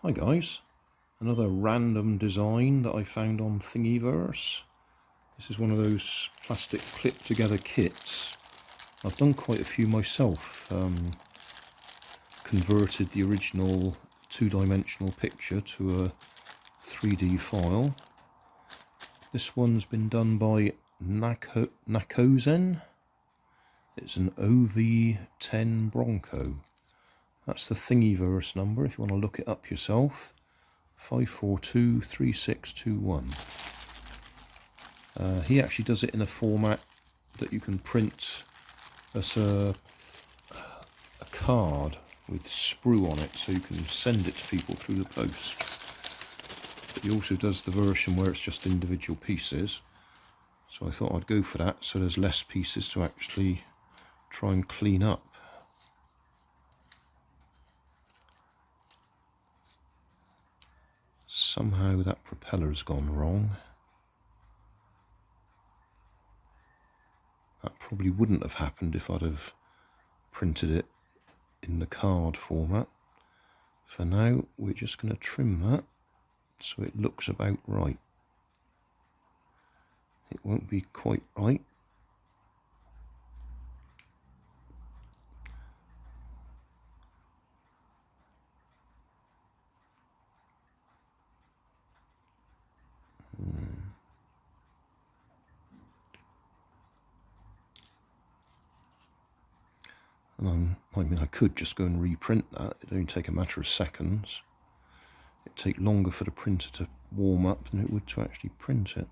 Hi guys, another random design that I found on Thingiverse. This is one of those plastic clip together kits. I've done quite a few myself, converted the original two-dimensional picture to a 3D file. This one's been done by Nakozen. It's an OV10 Bronco. That's the Thingiverse number if you want to look it up yourself. 5423621. He actually does it in a format that you can print as a card with sprue on it, so you can send it to people through the post. But he also does the version where it's just individual pieces, so I thought I'd go for that, so there's less pieces to actually try and clean up. Somehow that propeller's gone wrong. That probably wouldn't have happened if I'd have printed it in the card format. For now, we're just going to trim that so it looks about right. It won't be quite right. And I mean, I could just go and reprint that. It'd only take a matter of seconds. It'd take longer for the printer to warm up than it would to actually print it.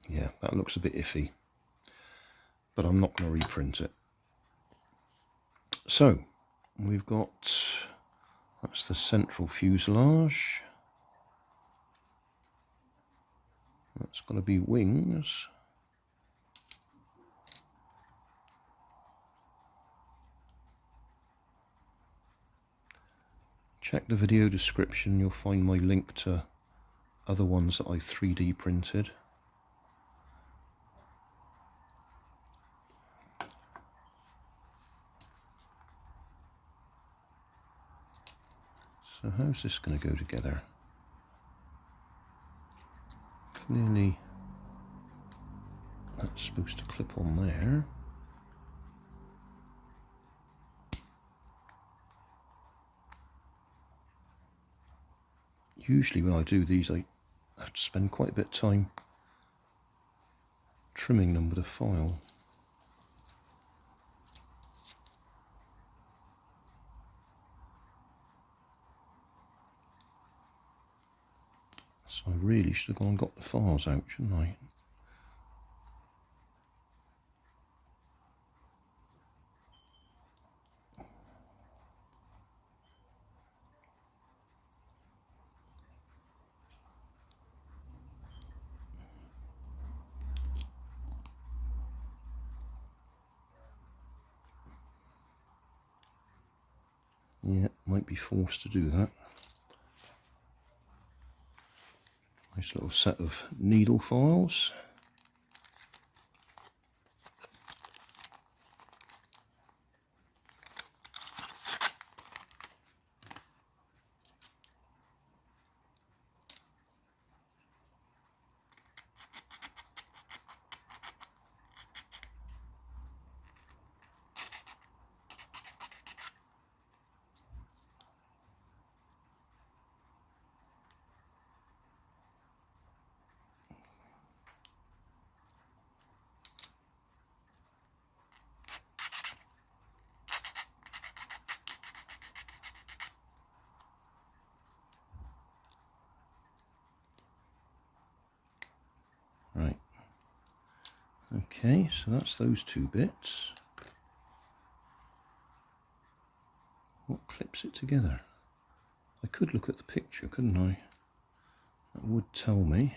Yeah, that looks a bit iffy, but I'm not going to reprint it. So, we've got, that's the central fuselage. That's going to be wings. Check the video description, you'll find my link to other ones that I 3D printed. So how's this going to go together? Clearly that's supposed to clip on there. Usually when I do these, I have to spend quite a bit of time trimming them with a file. So I really should have gone and got the files out, shouldn't I? Yeah, might be forced to do that. Nice little set of needle files. Right. Okay, so that's those two bits. What clips it together? I could look at the picture, couldn't I? That would tell me.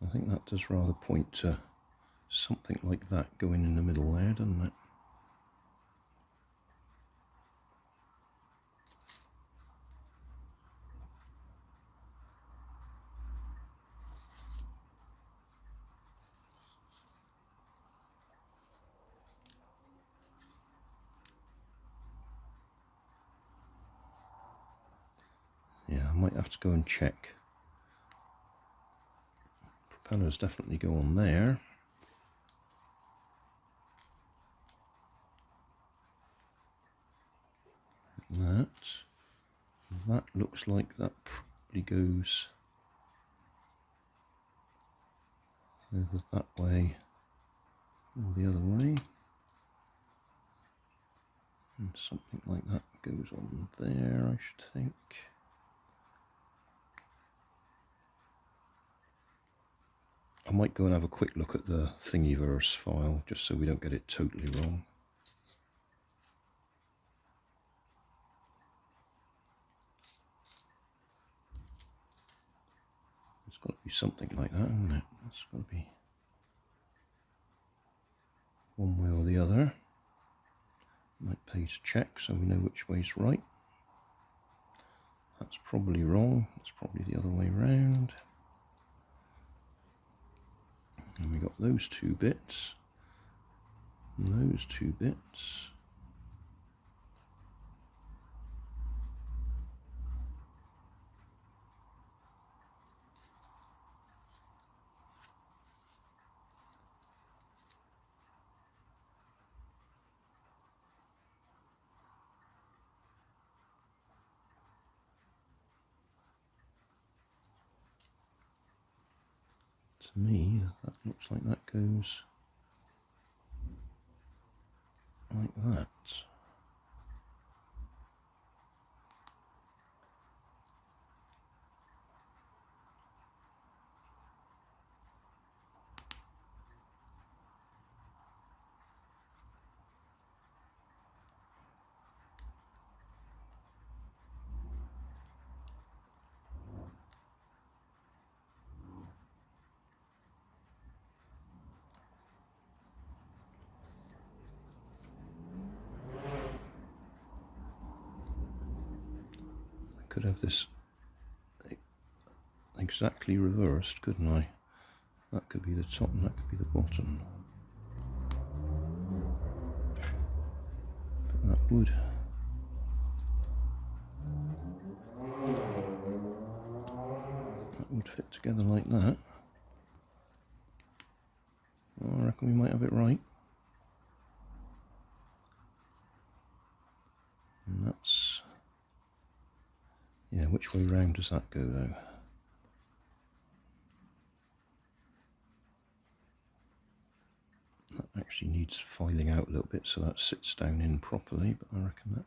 I think that does rather point to something like that going in the middle there, doesn't it? Yeah, I might have to go and check. Propellers definitely go on there. That looks like that probably goes either that way or the other way. And something like that goes on there, I should think. I might go and have a quick look at the Thingiverse file, just so we don't get it totally wrong. It's got to be something like that, isn't it? It's got to be one way or the other. Might page check so we know which way's right. That's probably wrong. It's probably the other way round. And we got those two bits, and those two bits. To me, that looks like that goes like that. I could have this exactly reversed, couldn't I? That could be the top and that could be the bottom. But that would fit together like that. Well, I reckon we might have it right. And that's... yeah, which way round does that go though? That actually needs filing out a little bit so that sits down in properly, but I reckon that...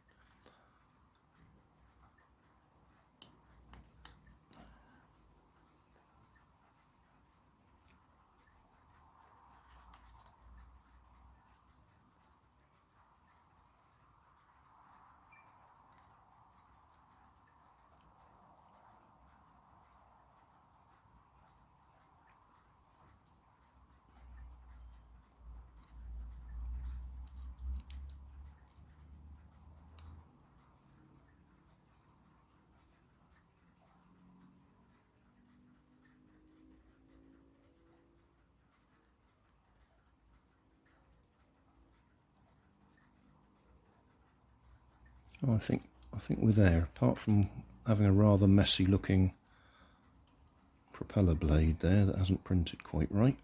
Oh, I think we're there, apart from having a rather messy looking propeller blade there that hasn't printed quite right.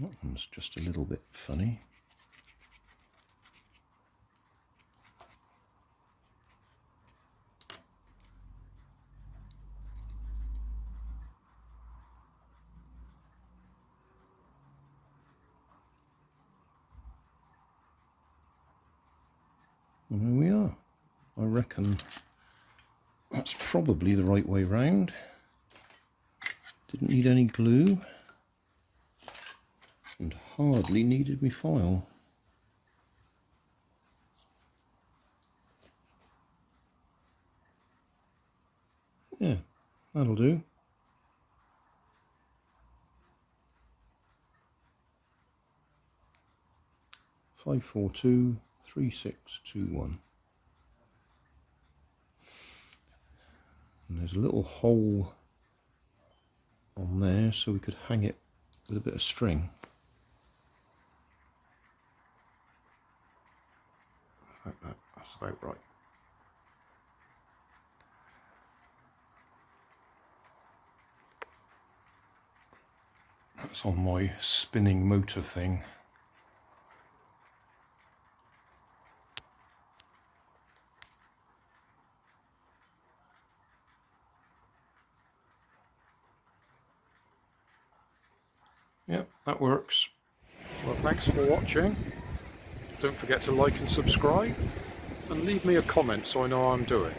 That one's just a little bit funny. And there we are. I reckon that's probably the right way round. Didn't need any glue and hardly needed me file. Yeah, that'll do. Five, 4, 2, 3, 6, 2, 1. And there's a little hole on there so we could hang it with a bit of string. That's about right. That's on my spinning motor thing. Yep, that works. Well, thanks for watching. Don't forget to like and subscribe, and leave me a comment so I know how I'm doing.